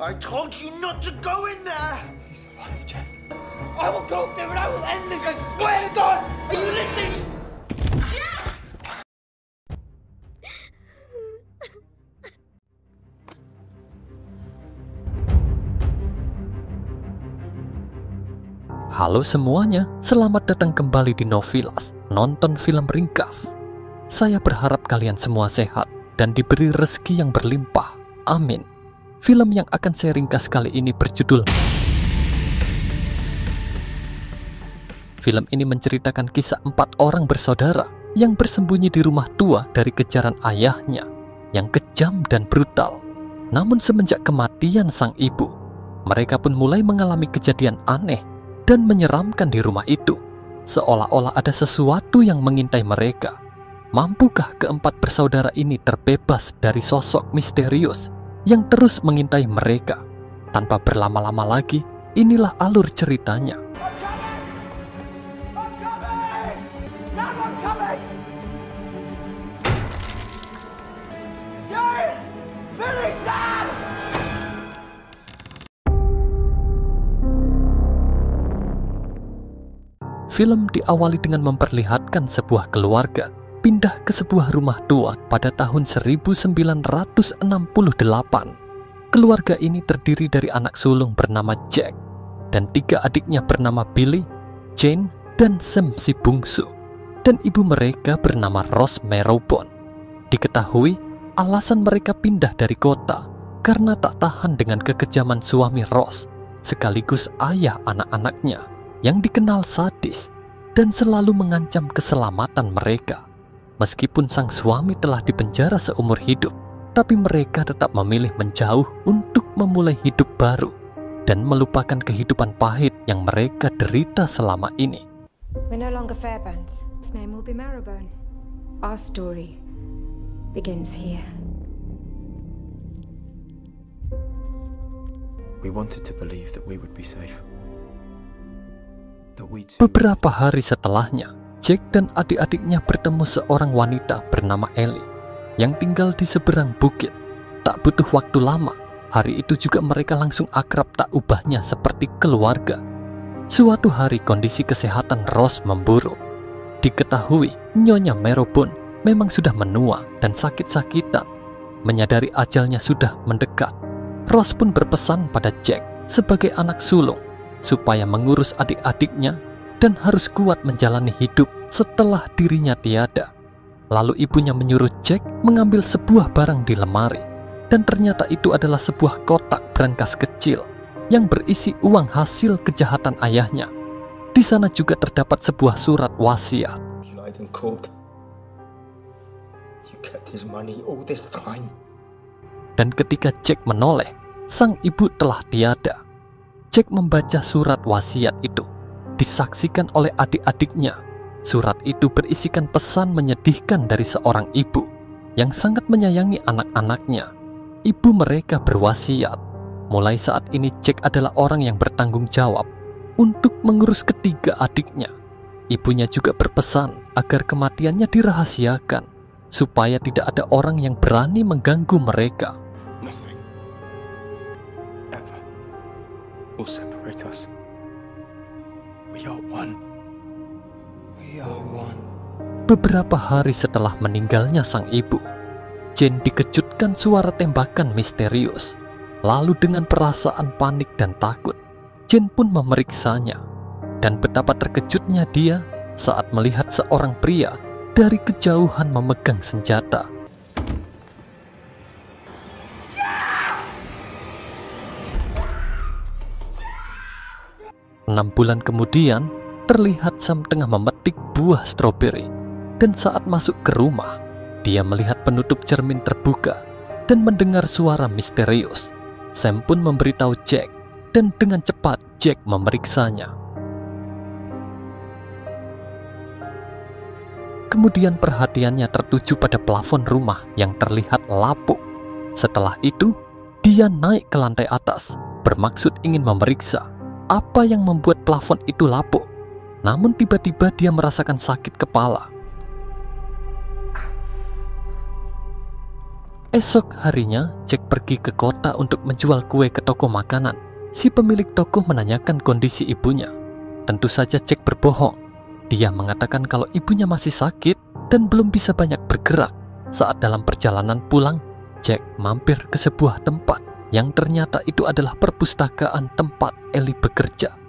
I told you not to go in there! He's alive, Jeff. I will go up there and I will end this, I swear to God! Are you listening? Halo semuanya, selamat datang kembali di Novilas, nonton film ringkas. Saya berharap kalian semua sehat dan diberi rezeki yang berlimpah. Amin. Film yang akan saya ringkas kali ini berjudul. Film ini menceritakan kisah 4 orang bersaudara yang bersembunyi di rumah tua dari kejaran ayahnya yang kejam dan brutal. Namun semenjak kematian sang ibu, mereka pun mulai mengalami kejadian aneh dan menyeramkan di rumah itu, seolah-olah ada sesuatu yang mengintai mereka. Mampukah keempat bersaudara ini terbebas dari sosok misterius yang terus mengintai mereka? Tanpa berlama-lama lagi, inilah alur ceritanya. Film diawali dengan memperlihatkan sebuah keluarga pindah ke sebuah rumah tua pada tahun 1968. Keluarga ini terdiri dari anak sulung bernama Jack dan 3 adiknya bernama Billy, Jane, dan Sam si bungsu, dan ibu mereka bernama Rose Marrowbone. Diketahui alasan mereka pindah dari kota karena tak tahan dengan kekejaman suami Rose sekaligus ayah anak-anaknya yang dikenal sadis dan selalu mengancam keselamatan mereka. Meskipun sang suami telah dipenjara seumur hidup, tapi mereka tetap memilih menjauh untuk memulai hidup baru dan melupakan kehidupan pahit yang mereka derita selama ini. We're no longer Fairbanks. His name will be Marrowbone. Our story begins here. We wanted to believe that we would be safe. Beberapa hari setelahnya, Jack dan adik-adiknya bertemu seorang wanita bernama Ellie yang tinggal di seberang bukit. Tak butuh waktu lama, hari itu juga mereka langsung akrab tak ubahnya seperti keluarga. Suatu hari kondisi kesehatan Rose memburuk. Diketahui Nyonya Marrowbone memang sudah menua dan sakit-sakitan. Menyadari ajalnya sudah mendekat, Rose pun berpesan pada Jack sebagai anak sulung supaya mengurus adik-adiknya dan harus kuat menjalani hidup setelah dirinya tiada. Lalu ibunya menyuruh Jack mengambil sebuah barang di lemari, dan ternyata itu adalah sebuah kotak berangkas kecil yang berisi uang hasil kejahatan ayahnya. Di sana juga terdapat sebuah surat wasiat. Dan ketika Jack menoleh, sang ibu telah tiada. Jack membaca surat wasiat itu, disaksikan oleh adik-adiknya. Surat itu berisikan pesan menyedihkan dari seorang ibu yang sangat menyayangi anak-anaknya. Ibu mereka berwasiat, mulai saat ini Jack adalah orang yang bertanggung jawab untuk mengurus ketiga adiknya. Ibunya juga berpesan agar kematiannya dirahasiakan, supaya tidak ada orang yang berani mengganggu mereka. Will separate us. We are one. We are one. Beberapa hari setelah meninggalnya sang ibu, Jane dikejutkan suara tembakan misterius. Lalu dengan perasaan panik dan takut, Jane pun memeriksanya. Dan betapa terkejutnya dia saat melihat seorang pria dari kejauhan memegang senjata. 6 bulan kemudian, terlihat Sam tengah memetik buah stroberi. Dan saat masuk ke rumah, dia melihat penutup cermin terbuka dan mendengar suara misterius. Sam pun memberitahu Jack, dan dengan cepat Jack memeriksanya. Kemudian perhatiannya tertuju pada plafon rumah yang terlihat lapuk. Setelah itu, dia naik ke lantai atas, bermaksud ingin memeriksa apa yang membuat plafon itu lapuk. Namun tiba-tiba dia merasakan sakit kepala. Esok harinya, Jack pergi ke kota untuk menjual kue ke toko makanan. Si pemilik toko menanyakan kondisi ibunya. Tentu saja Jack berbohong. Dia mengatakan kalau ibunya masih sakit dan belum bisa banyak bergerak. Saat dalam perjalanan pulang, Jack mampir ke sebuah tempat yang ternyata itu adalah perpustakaan tempat Ellie bekerja.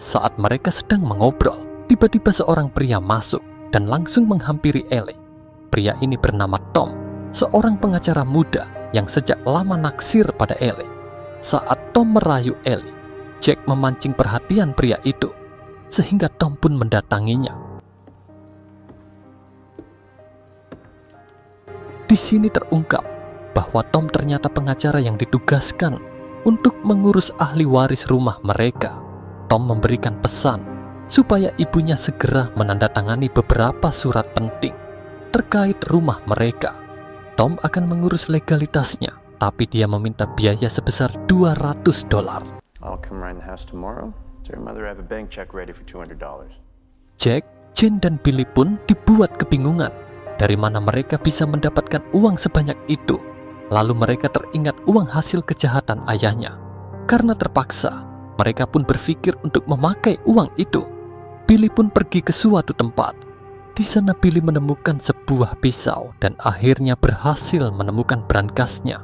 Saat mereka sedang mengobrol, tiba-tiba seorang pria masuk dan langsung menghampiri Ellie. Pria ini bernama Tom, seorang pengacara muda yang sejak lama naksir pada Ellie. Saat Tom merayu Ellie, Jack memancing perhatian pria itu, sehingga Tom pun mendatanginya. Di sini terungkap bahwa Tom ternyata pengacara yang ditugaskan untuk mengurus ahli waris rumah mereka. Tom memberikan pesan supaya ibunya segera menandatangani beberapa surat penting terkait rumah mereka. Tom akan mengurus legalitasnya, tapi dia meminta biaya sebesar $200. I'll come around the house tomorrow. Tell your mother I have a bank check ready for $200. Jack, Jane, dan Billy pun dibuat kebingungan dari mana mereka bisa mendapatkan uang sebanyak itu. Lalu mereka teringat uang hasil kejahatan ayahnya. Karena terpaksa, mereka pun berpikir untuk memakai uang itu. Billy pun pergi ke suatu tempat. Di sana Billy menemukan sebuah pisau dan akhirnya berhasil menemukan berangkasnya.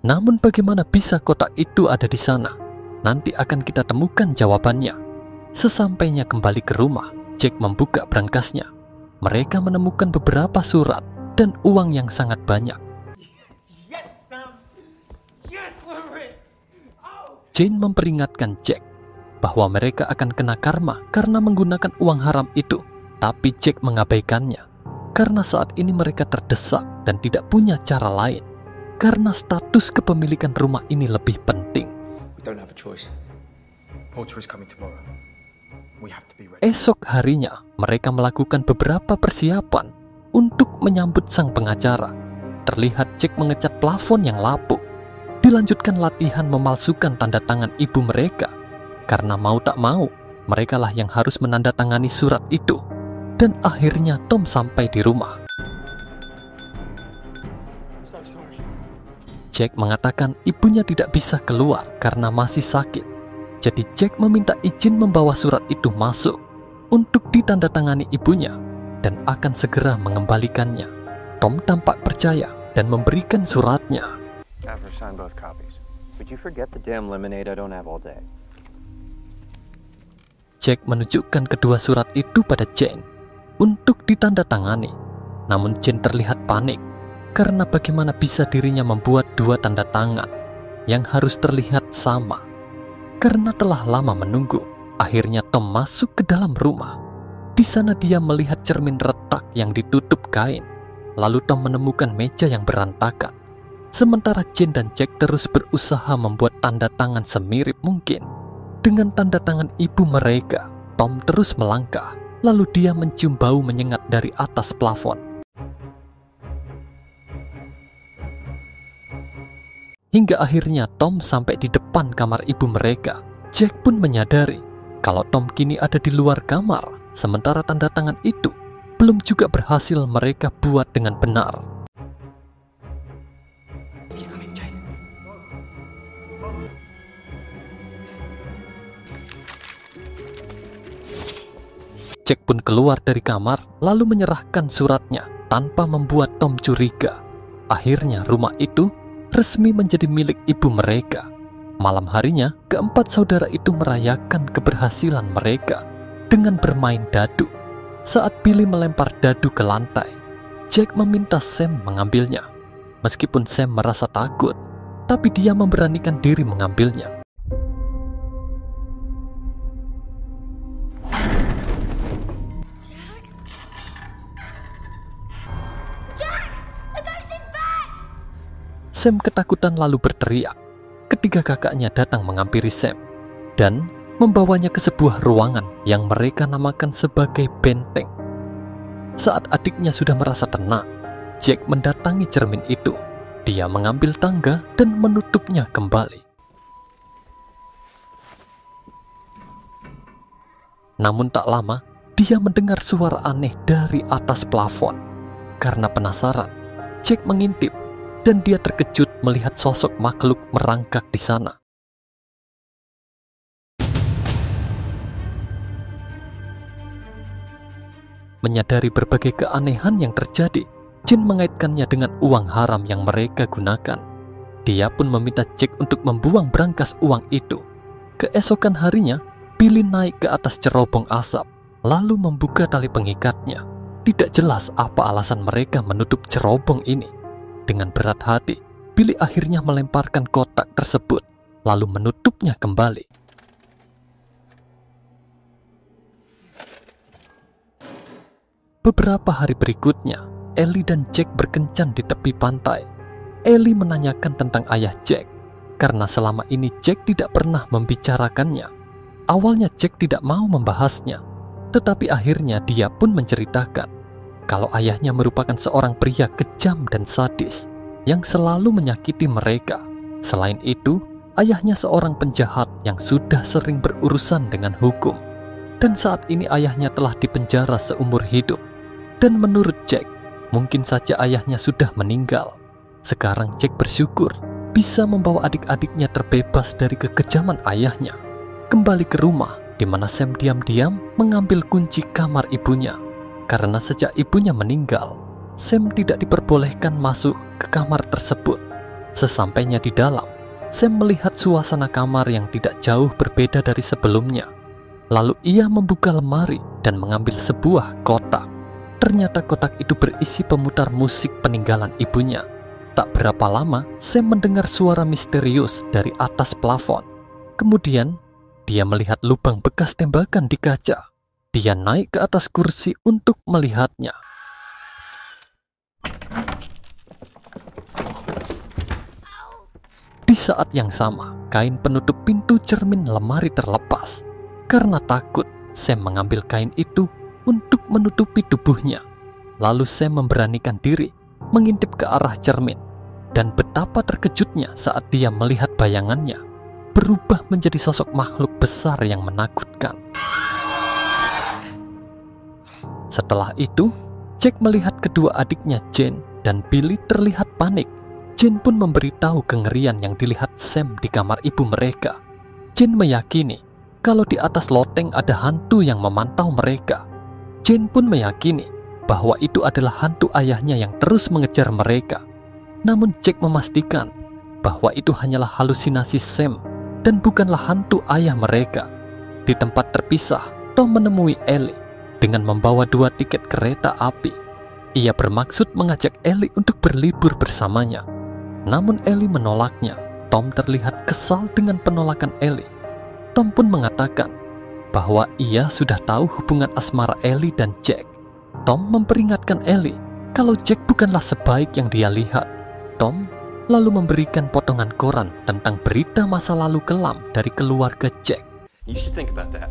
Namun bagaimana bisa kotak itu ada di sana? Nanti akan kita temukan jawabannya. Sesampainya kembali ke rumah, Jack membuka berangkasnya. Mereka menemukan beberapa surat dan uang yang sangat banyak. Jane memperingatkan Jack bahwa mereka akan kena karma karena menggunakan uang haram itu. Tapi Jack mengabaikannya karena saat ini mereka terdesak dan tidak punya cara lain. Karena status kepemilikan rumah ini lebih penting. We don't have a choice. Porter is coming tomorrow. We have to be ready. Esok harinya, mereka melakukan beberapa persiapan untuk menyambut sang pengacara. Terlihat Jack mengecat plafon yang lapuk. Dilanjutkan latihan memalsukan tanda tangan ibu mereka. Karena mau tak mau, merekalah yang harus menandatangani surat itu. Dan akhirnya Tom sampai di rumah. Jack mengatakan ibunya tidak bisa keluar karena masih sakit. Jadi Jack meminta izin membawa surat itu masuk untuk ditandatangani ibunya dan akan segera mengembalikannya. Tom tampak percaya dan memberikan suratnya. Have her sign both copies. Would you forget the damn lemonade I don't have all day? Jack menunjukkan kedua surat itu pada Jane untuk ditandatangani. Namun Jane terlihat panik karena bagaimana bisa dirinya membuat dua tanda tangan yang harus terlihat sama. Karena telah lama menunggu, akhirnya Tom masuk ke dalam rumah. Di sana dia melihat cermin retak yang ditutup kain. Lalu Tom menemukan meja yang berantakan. Sementara Jane dan Jack terus berusaha membuat tanda tangan semirip mungkin dengan tanda tangan ibu mereka. Tom terus melangkah, lalu dia mencium bau menyengat dari atas plafon. Hingga akhirnya Tom sampai di depan kamar ibu mereka. Jack pun menyadari kalau Tom kini ada di luar kamar, sementara tanda tangan itu belum juga berhasil mereka buat dengan benar. Jack pun keluar dari kamar lalu menyerahkan suratnya tanpa membuat Tom curiga. Akhirnya rumah itu resmi menjadi milik ibu mereka. Malam harinya, keempat saudara itu merayakan keberhasilan mereka dengan bermain dadu. Saat Billy melempar dadu ke lantai, Jack meminta Sam mengambilnya. Meskipun Sam merasa takut, tapi dia memberanikan diri mengambilnya. Sam ketakutan lalu berteriak ketika kakaknya datang menghampiri Sam dan membawanya ke sebuah ruangan yang mereka namakan sebagai benteng. Saat adiknya sudah merasa tenang, Jack mendatangi cermin itu. Dia mengambil tangga dan menutupnya kembali. Namun tak lama, dia mendengar suara aneh dari atas plafon. Karena penasaran, Jack mengintip dan dia terkejut melihat sosok makhluk merangkak di sana. Menyadari berbagai keanehan yang terjadi, Jin mengaitkannya dengan uang haram yang mereka gunakan. Dia pun meminta Jack untuk membuang berangkas uang itu. Keesokan harinya, Billy naik ke atas cerobong asap, lalu membuka tali pengikatnya. Tidak jelas apa alasan mereka menutup cerobong ini. Dengan berat hati, Billy akhirnya melemparkan kotak tersebut, lalu menutupnya kembali. Beberapa hari berikutnya, Ellie dan Jack berkencan di tepi pantai. Ellie menanyakan tentang ayah Jack, karena selama ini Jack tidak pernah membicarakannya. Awalnya Jack tidak mau membahasnya, tetapi akhirnya dia pun menceritakan kalau ayahnya merupakan seorang pria kejam dan sadis yang selalu menyakiti mereka. Selain itu, ayahnya seorang penjahat yang sudah sering berurusan dengan hukum. Dan saat ini ayahnya telah dipenjara seumur hidup. Dan menurut Jack, mungkin saja ayahnya sudah meninggal. Sekarang Jack bersyukur bisa membawa adik-adiknya terbebas dari kekejaman ayahnya. Kembali ke rumah, di mana Sam diam-diam mengambil kunci kamar ibunya. Karena sejak ibunya meninggal, Sam tidak diperbolehkan masuk ke kamar tersebut. Sesampainya di dalam, Sam melihat suasana kamar yang tidak jauh berbeda dari sebelumnya. Lalu ia membuka lemari dan mengambil sebuah kotak. Ternyata kotak itu berisi pemutar musik peninggalan ibunya. Tak berapa lama, Sam mendengar suara misterius dari atas plafon. Kemudian, dia melihat lubang bekas tembakan di kaca. Dia naik ke atas kursi untuk melihatnya. Di saat yang sama, kain penutup pintu cermin lemari terlepas. Karena takut, Sam mengambil kain itu untuk menutupi tubuhnya. Lalu Sam memberanikan diri mengintip ke arah cermin. Dan betapa terkejutnya saat dia melihat bayangannya berubah menjadi sosok makhluk besar yang menakutkan. Setelah itu, Jack melihat kedua adiknya Jane dan Billy terlihat panik. Jane pun memberitahu kengerian yang dilihat Sam di kamar ibu mereka. Jane meyakini kalau di atas loteng ada hantu yang memantau mereka. Jane pun meyakini bahwa itu adalah hantu ayahnya yang terus mengejar mereka. Namun Jack memastikan bahwa itu hanyalah halusinasi Sam dan bukanlah hantu ayah mereka. Di tempat terpisah, Tom menemui Ellie dengan membawa 2 tiket kereta api. Ia bermaksud mengajak Ellie untuk berlibur bersamanya. Namun Ellie menolaknya. Tom terlihat kesal dengan penolakan Ellie. Tom pun mengatakan bahwa ia sudah tahu hubungan asmara Ellie dan Jack. Tom memperingatkan Ellie kalau Jack bukanlah sebaik yang dia lihat. Tom lalu memberikan potongan koran tentang berita masa lalu kelam dari keluarga Jack. You should think about that.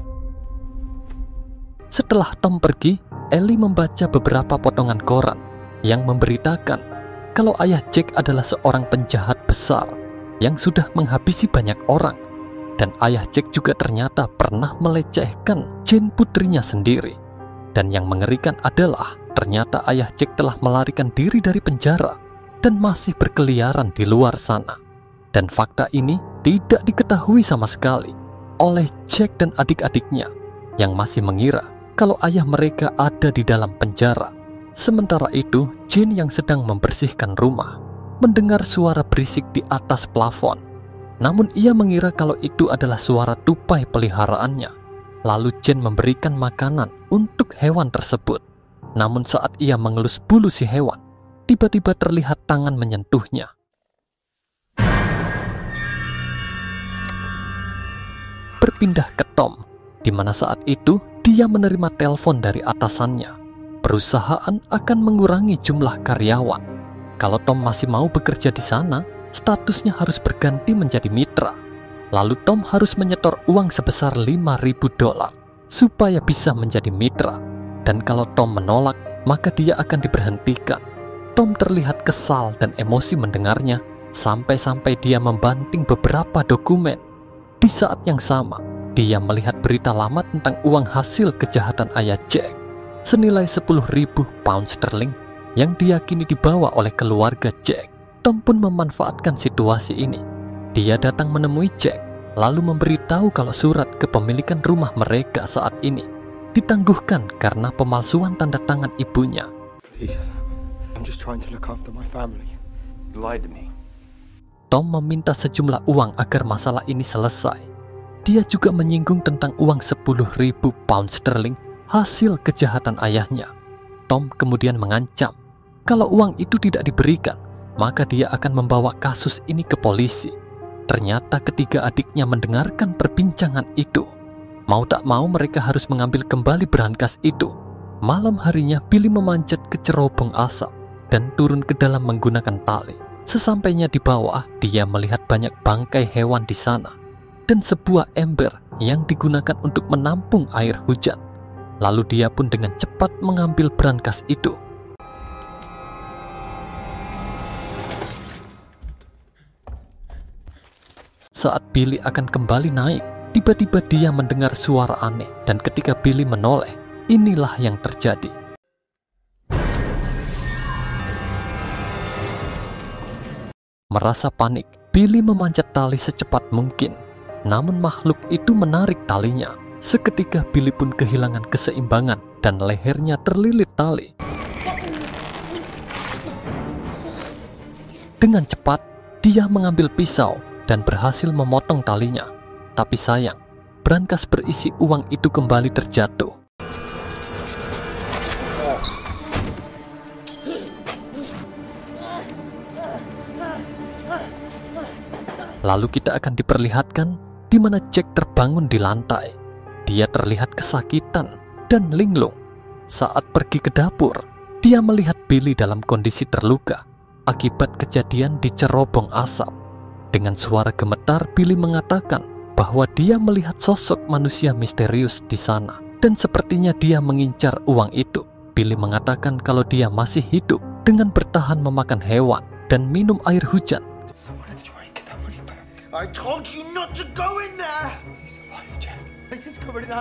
Setelah Tom pergi, Ellie membaca beberapa potongan koran yang memberitakan kalau ayah Jack adalah seorang penjahat besar yang sudah menghabisi banyak orang. Dan ayah Jack juga ternyata pernah melecehkan Jane putrinya sendiri. Dan yang mengerikan adalah ternyata ayah Jack telah melarikan diri dari penjara dan masih berkeliaran di luar sana. Dan fakta ini tidak diketahui sama sekali oleh Jack dan adik-adiknya yang masih mengira kalau ayah mereka ada di dalam penjara. Sementara itu, Jane yang sedang membersihkan rumah mendengar suara berisik di atas plafon. Namun ia mengira kalau itu adalah suara tupai peliharaannya. Lalu Jane memberikan makanan untuk hewan tersebut. Namun saat ia mengelus bulu si hewan, tiba-tiba terlihat tangan menyentuhnya. Berpindah ke Tom, di mana saat itu dia menerima telepon dari atasannya. Perusahaan akan mengurangi jumlah karyawan. Kalau Tom masih mau bekerja di sana, statusnya harus berganti menjadi mitra. Lalu Tom harus menyetor uang sebesar $5.000 supaya bisa menjadi mitra. Dan kalau Tom menolak, maka dia akan diberhentikan. Tom terlihat kesal dan emosi mendengarnya, sampai-sampai dia membanting beberapa dokumen. Di saat yang sama, dia melihat berita lama tentang uang hasil kejahatan ayah Jack senilai 10.000 pound sterling yang diyakini dibawa oleh keluarga Jack. Tom pun memanfaatkan situasi ini. Dia datang menemui Jack, lalu memberitahu kalau surat kepemilikan rumah mereka saat ini ditangguhkan karena pemalsuan tanda tangan ibunya. Please, I'm just trying to look after my family. You lied to me. Tom meminta sejumlah uang agar masalah ini selesai. Dia juga menyinggung tentang uang 10.000 pound sterling hasil kejahatan ayahnya. Tom kemudian mengancam kalau uang itu tidak diberikan, maka dia akan membawa kasus ini ke polisi. Ternyata ketiga adiknya mendengarkan perbincangan itu. Mau tak mau mereka harus mengambil kembali berangkas itu. Malam harinya Billy memanjat ke cerobong asap dan turun ke dalam menggunakan tali. Sesampainya di bawah, dia melihat banyak bangkai hewan di sana dan sebuah ember yang digunakan untuk menampung air hujan. Lalu dia pun dengan cepat mengambil berangkas itu. Saat Billy akan kembali naik, tiba-tiba dia mendengar suara aneh, dan ketika Billy menoleh, inilah yang terjadi. Merasa panik, Billy memanjat tali secepat mungkin. Namun makhluk itu menarik talinya. Seketika Billy pun kehilangan keseimbangan dan lehernya terlilit tali. Dengan cepat, dia mengambil pisau dan berhasil memotong talinya. Tapi sayang, berangkas berisi uang itu kembali terjatuh. Lalu kita akan diperlihatkan di mana Jack terbangun di lantai. Dia terlihat kesakitan dan linglung. Saat pergi ke dapur, dia melihat Billy dalam kondisi terluka akibat kejadian di cerobong asap. Dengan suara gemetar, Billy mengatakan bahwa dia melihat sosok manusia misterius di sana dan sepertinya dia mengincar uang itu. Billy mengatakan kalau dia masih hidup dengan bertahan memakan hewan dan minum air hujan. I told you not to go in there! He's alive, Jack. This is covered in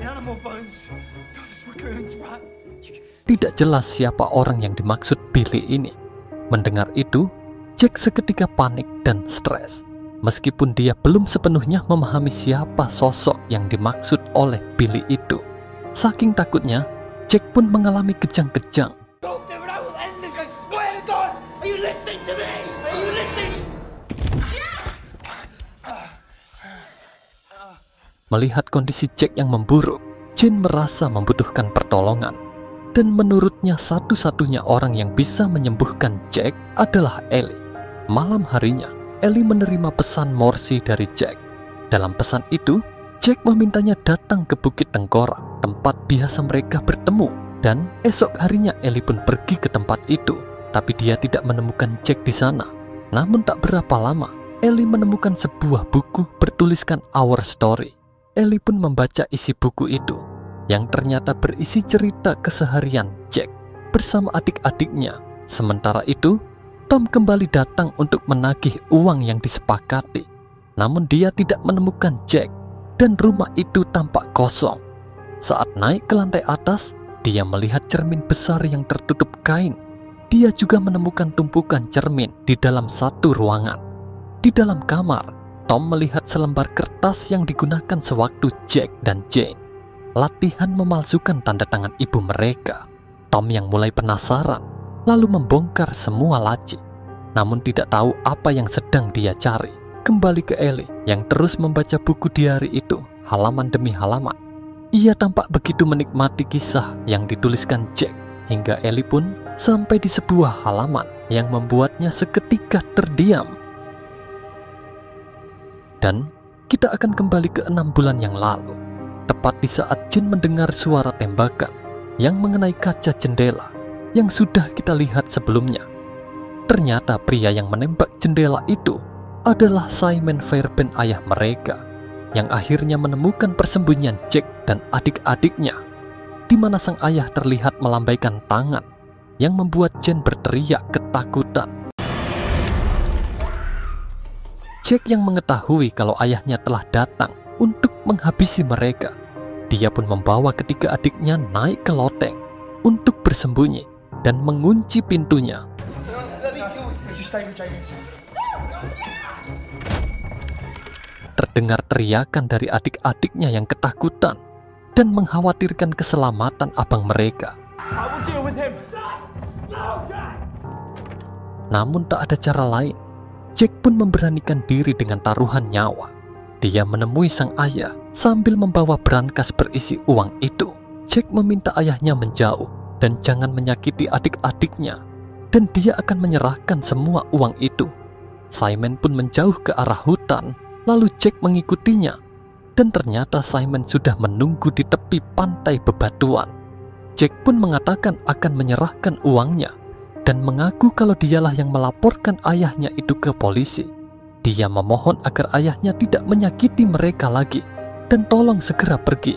animal bones. Those raccoons, rats. Tidak jelas siapa orang yang dimaksud Billy ini. Mendengar itu, Jack seketika panik dan stres. Meskipun dia belum sepenuhnya memahami siapa sosok yang dimaksud oleh Billy itu. Saking takutnya, Jack pun mengalami kejang-kejang. Don't do it, I will end this, I swear to God! Are you listening to me? Are you listening? Melihat kondisi Jack yang memburuk, Jane merasa membutuhkan pertolongan. Dan menurutnya satu-satunya orang yang bisa menyembuhkan Jack adalah Ellie. Malam harinya, Ellie menerima pesan Morsi dari Jack. Dalam pesan itu, Jack memintanya datang ke Bukit Tengkorak, tempat biasa mereka bertemu. Dan esok harinya Ellie pun pergi ke tempat itu, tapi dia tidak menemukan Jack di sana. Namun tak berapa lama, Ellie menemukan sebuah buku bertuliskan Our Story. Ellie pun membaca isi buku itu, yang ternyata berisi cerita keseharian Jack bersama adik-adiknya. Sementara itu, Tom kembali datang untuk menagih uang yang disepakati. Namun dia tidak menemukan Jack, dan rumah itu tampak kosong. Saat naik ke lantai atas, dia melihat cermin besar yang tertutup kain. Dia juga menemukan tumpukan cermin di dalam satu ruangan. Di dalam kamar, Tom melihat selembar kertas yang digunakan sewaktu Jack dan Jane latihan memalsukan tanda tangan ibu mereka. Tom yang mulai penasaran, lalu membongkar semua laci. Namun tidak tahu apa yang sedang dia cari. Kembali ke Ellie yang terus membaca buku diari itu, halaman demi halaman. Ia tampak begitu menikmati kisah yang dituliskan Jack, hingga Ellie pun sampai di sebuah halaman yang membuatnya seketika terdiam. Dan kita akan kembali ke 6 bulan yang lalu, tepat di saat Jane mendengar suara tembakan yang mengenai kaca jendela yang sudah kita lihat sebelumnya. Ternyata pria yang menembak jendela itu adalah Simon Fairbairn, ayah mereka, yang akhirnya menemukan persembunyian Jack dan adik-adiknya, di mana sang ayah terlihat melambaikan tangan yang membuat Jane berteriak ketakutan. Jack yang mengetahui kalau ayahnya telah datang untuk menghabisi mereka. Dia pun membawa ketiga adiknya naik ke loteng untuk bersembunyi dan mengunci pintunya. Terdengar teriakan dari adik-adiknya yang ketakutan dan mengkhawatirkan keselamatan abang mereka. Namun tak ada cara lain. Jack pun memberanikan diri dengan taruhan nyawa. Dia menemui sang ayah sambil membawa brankas berisi uang itu. Jack meminta ayahnya menjauh dan jangan menyakiti adik-adiknya, dan dia akan menyerahkan semua uang itu. Simon pun menjauh ke arah hutan, lalu Jack mengikutinya, dan ternyata Simon sudah menunggu di tepi pantai bebatuan. Jack pun mengatakan akan menyerahkan uangnya dan mengaku kalau dialah yang melaporkan ayahnya itu ke polisi. Dia memohon agar ayahnya tidak menyakiti mereka lagi dan tolong segera pergi.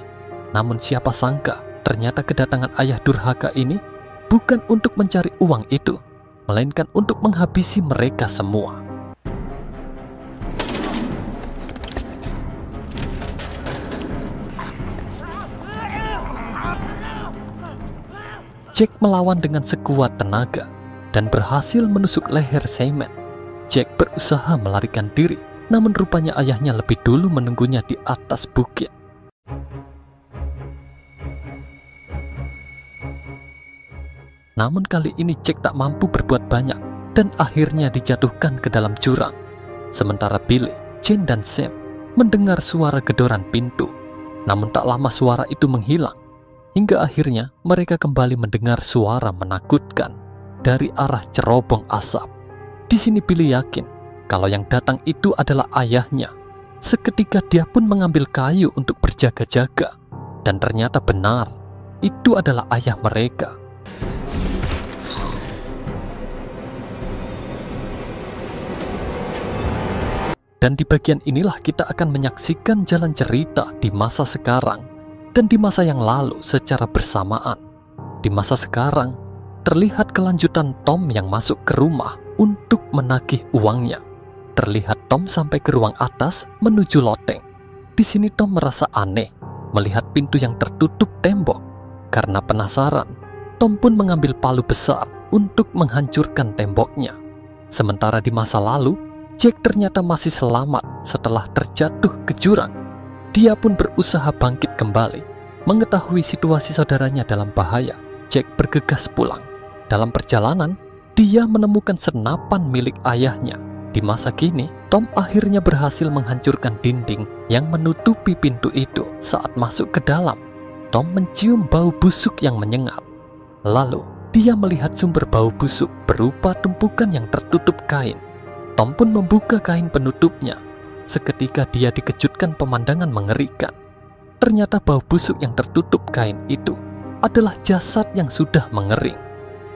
Namun siapa sangka ternyata kedatangan ayah durhaka ini bukan untuk mencari uang itu, melainkan untuk menghabisi mereka semua. Jack melawan dengan sekuat tenaga dan berhasil menusuk leher Simon. Jack berusaha melarikan diri, namun rupanya ayahnya lebih dulu menunggunya di atas bukit. Namun kali ini Jack tak mampu berbuat banyak dan akhirnya dijatuhkan ke dalam jurang. Sementara Billy, Jane dan Sam mendengar suara gedoran pintu. Namun tak lama suara itu menghilang, hingga akhirnya mereka kembali mendengar suara menakutkan dari arah cerobong asap. Di sini Billy yakin kalau yang datang itu adalah ayahnya. Seketika dia pun mengambil kayu untuk berjaga-jaga, dan ternyata benar, itu adalah ayah mereka. Dan di bagian inilah kita akan menyaksikan jalan cerita di masa sekarang dan di masa yang lalu secara bersamaan. Di masa sekarang, terlihat kelanjutan Tom yang masuk ke rumah untuk menagih uangnya. Terlihat Tom sampai ke ruang atas menuju loteng. Di sini Tom merasa aneh melihat pintu yang tertutup tembok. Karena penasaran, Tom pun mengambil palu besar untuk menghancurkan temboknya. Sementara di masa lalu, Jack ternyata masih selamat setelah terjatuh ke jurang. Dia pun berusaha bangkit kembali. Mengetahui situasi saudaranya dalam bahaya, Jack bergegas pulang. Dalam perjalanan, dia menemukan senapan milik ayahnya. Di masa kini, Tom akhirnya berhasil menghancurkan dinding yang menutupi pintu itu. Saat masuk ke dalam, Tom mencium bau busuk yang menyengat. Lalu, dia melihat sumber bau busuk berupa tumpukan yang tertutup kain. Tom pun membuka kain penutupnya. Seketika dia dikejutkan pemandangan mengerikan. Ternyata bau busuk yang tertutup kain itu adalah jasad yang sudah mengering.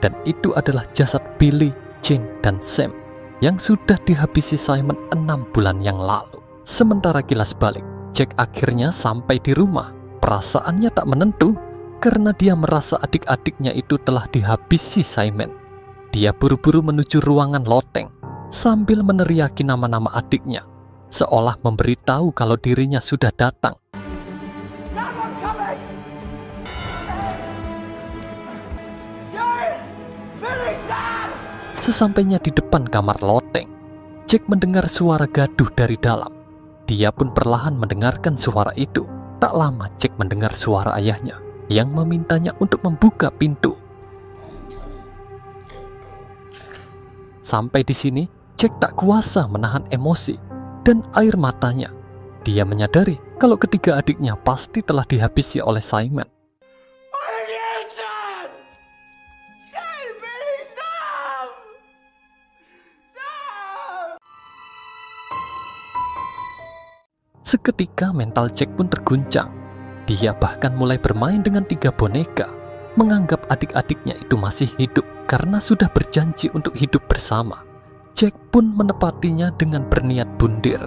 Dan itu adalah jasad Billy, Jane, dan Sam yang sudah dihabisi Simon 6 bulan yang lalu. Sementara kilas balik, Jack akhirnya sampai di rumah. Perasaannya tak menentu karena dia merasa adik-adiknya itu telah dihabisi Simon. Dia buru-buru menuju ruangan loteng sambil meneriaki nama-nama adiknya, seolah memberitahu kalau dirinya sudah datang. Sesampainya di depan kamar loteng, Jack mendengar suara gaduh dari dalam. Dia pun perlahan mendengarkan suara itu. Tak lama Jack mendengar suara ayahnya yang memintanya untuk membuka pintu. Sampai di sini, Jack tak kuasa menahan emosi dan air matanya. Dia menyadari kalau ketiga adiknya pasti telah dihabisi oleh Simon. Seketika mental Jack pun terguncang. Dia bahkan mulai bermain dengan 3 boneka, menganggap adik-adiknya itu masih hidup karena sudah berjanji untuk hidup bersama. Jack pun menepatinya dengan berniat bundir.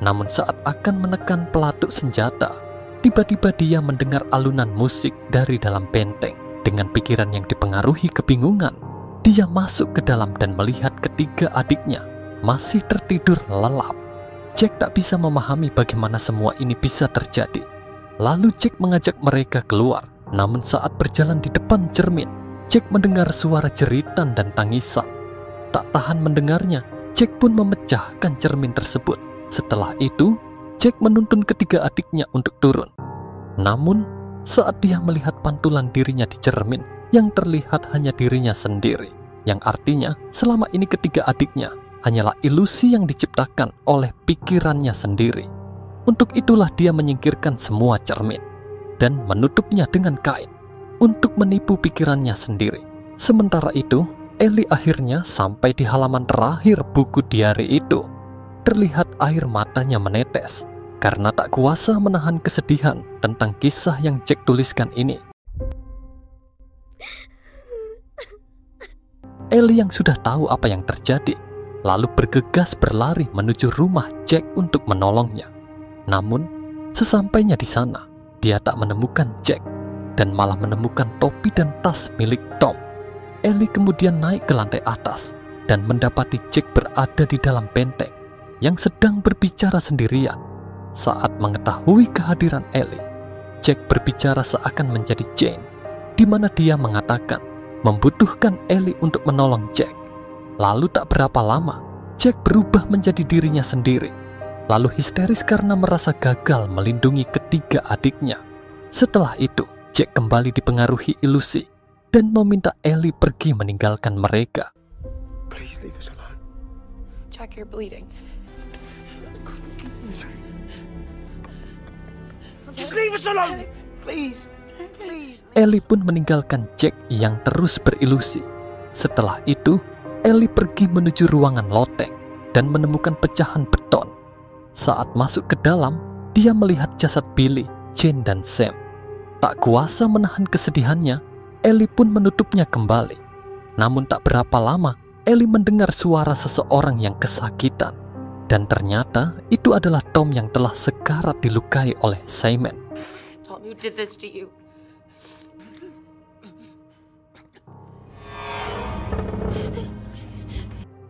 Namun saat akan menekan pelatuk senjata, tiba-tiba dia mendengar alunan musik dari dalam benteng. Dengan pikiran yang dipengaruhi kebingungan, dia masuk ke dalam dan melihat ketiga adiknya masih tertidur lelap. Jack tak bisa memahami bagaimana semua ini bisa terjadi. Lalu Jack mengajak mereka keluar. Namun saat berjalan di depan cermin, Jack mendengar suara jeritan dan tangisan. Tak tahan mendengarnya, Jack pun memecahkan cermin tersebut. Setelah itu, Jack menuntun ketiga adiknya untuk turun. Namun, saat dia melihat pantulan dirinya di cermin, yang terlihat hanya dirinya sendiri, yang artinya selama ini ketiga adiknya hanyalah ilusi yang diciptakan oleh pikirannya sendiri. Untuk itulah dia menyingkirkan semua cermin dan menutupnya dengan kain untuk menipu pikirannya sendiri. Sementara itu, Ellie akhirnya sampai di halaman terakhir buku diari itu. Terlihat air matanya menetes karena tak kuasa menahan kesedihan tentang kisah yang Jack tuliskan ini. Ellie yang sudah tahu apa yang terjadi, lalu bergegas berlari menuju rumah Jack untuk menolongnya. Namun, sesampainya di sana, dia tak menemukan Jack dan malah menemukan topi dan tas milik Tom. Ellie kemudian naik ke lantai atas dan mendapati Jack berada di dalam benteng yang sedang berbicara sendirian. Saat mengetahui kehadiran Ellie, Jack berbicara seakan menjadi Jane, di mana dia mengatakan membutuhkan Ellie untuk menolong Jack. Lalu tak berapa lama, Jack berubah menjadi dirinya sendiri, lalu histeris karena merasa gagal melindungi ketiga adiknya. Setelah itu, Jack kembali dipengaruhi ilusi dan meminta Ellie pergi meninggalkan mereka. Please leave us alone. Jack, you're bleeding. Just leave us alone! Please! Please! Ellie pun meninggalkan Jack yang terus berilusi. Setelah itu, Ellie pergi menuju ruangan loteng dan menemukan pecahan beton. Saat masuk ke dalam, dia melihat jasad Billy, Jane, dan Sam. Tak kuasa menahan kesedihannya, Ellie pun menutupnya kembali. Namun tak berapa lama, Ellie mendengar suara seseorang yang kesakitan. Dan ternyata itu adalah Tom yang telah sekarat dilukai oleh Simon. Tom, who did this to you?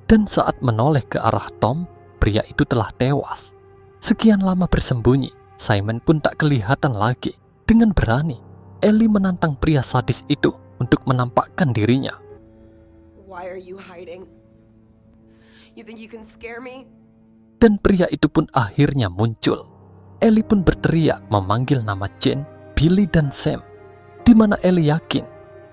Dan saat menoleh ke arah Tom, pria itu telah tewas. Sekian lama bersembunyi, Simon pun tak kelihatan lagi. Dengan berani, Ellie menantang pria sadis itu untuk menampakkan dirinya. Why are you hiding? You think you can scare me? Dan pria itu pun akhirnya muncul. Ellie pun berteriak memanggil nama Jane, Billy, dan Sam, di mana Ellie yakin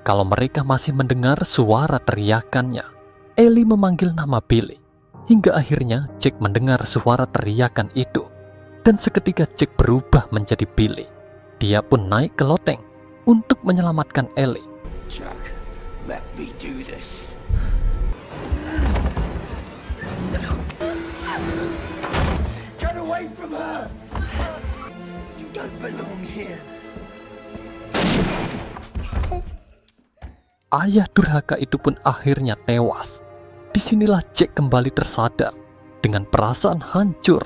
kalau mereka masih mendengar suara teriakannya. Ellie memanggil nama Billy, hingga akhirnya Jack mendengar suara teriakan itu. Dan seketika Jack berubah menjadi Billy. Dia pun naik ke loteng untuk menyelamatkan Ellie. Jack, let me do this. Get away from her! You don't belong here. Ayah durhaka itu pun akhirnya tewas. Disinilah Jack kembali tersadar. Dengan perasaan hancur,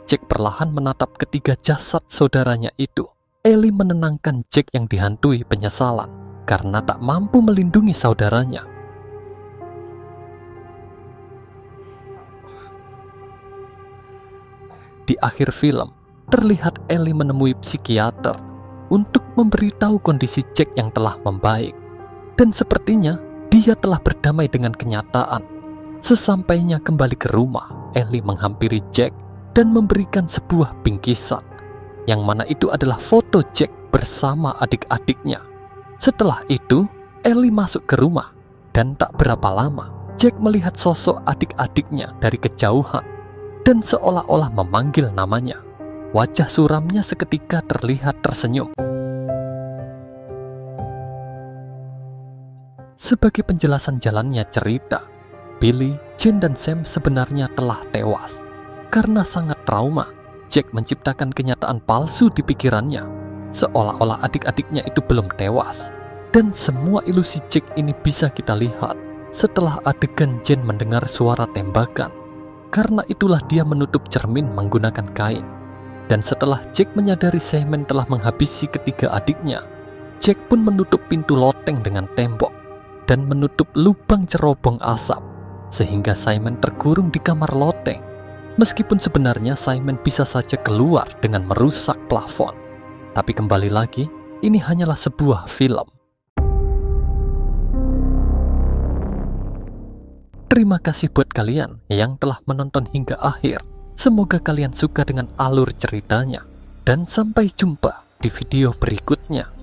Jack perlahan menatap ketiga jasad saudaranya itu. Ellie menenangkan Jack yang dihantui penyesalan karena tak mampu melindungi saudaranya. Di akhir film, terlihat Ellie menemui psikiater untuk memberitahu kondisi Jack yang telah membaik. Dan sepertinya dia telah berdamai dengan kenyataan. Sesampainya kembali ke rumah, Ellie menghampiri Jack dan memberikan sebuah bingkisan, yang mana itu adalah foto Jack bersama adik-adiknya. Setelah itu, Ellie masuk ke rumah, dan tak berapa lama, Jack melihat sosok adik-adiknya dari kejauhan, dan seolah-olah memanggil namanya. Wajah suramnya seketika terlihat tersenyum. Sebagai penjelasan jalannya cerita, Billy, Jane, dan Sam sebenarnya telah tewas. Karena sangat trauma, Jack menciptakan kenyataan palsu di pikirannya, seolah-olah adik-adiknya itu belum tewas. Dan semua ilusi Jack ini bisa kita lihat setelah adegan Jane mendengar suara tembakan. Karena itulah dia menutup cermin menggunakan kain. Dan setelah Jack menyadari Simon telah menghabisi ketiga adiknya, Jack pun menutup pintu loteng dengan tembok dan menutup lubang cerobong asap, sehingga Simon terkurung di kamar loteng. Meskipun sebenarnya Simon bisa saja keluar dengan merusak plafon. Tapi kembali lagi, ini hanyalah sebuah film. Terima kasih buat kalian yang telah menonton hingga akhir. Semoga kalian suka dengan alur ceritanya. Dan sampai jumpa di video berikutnya.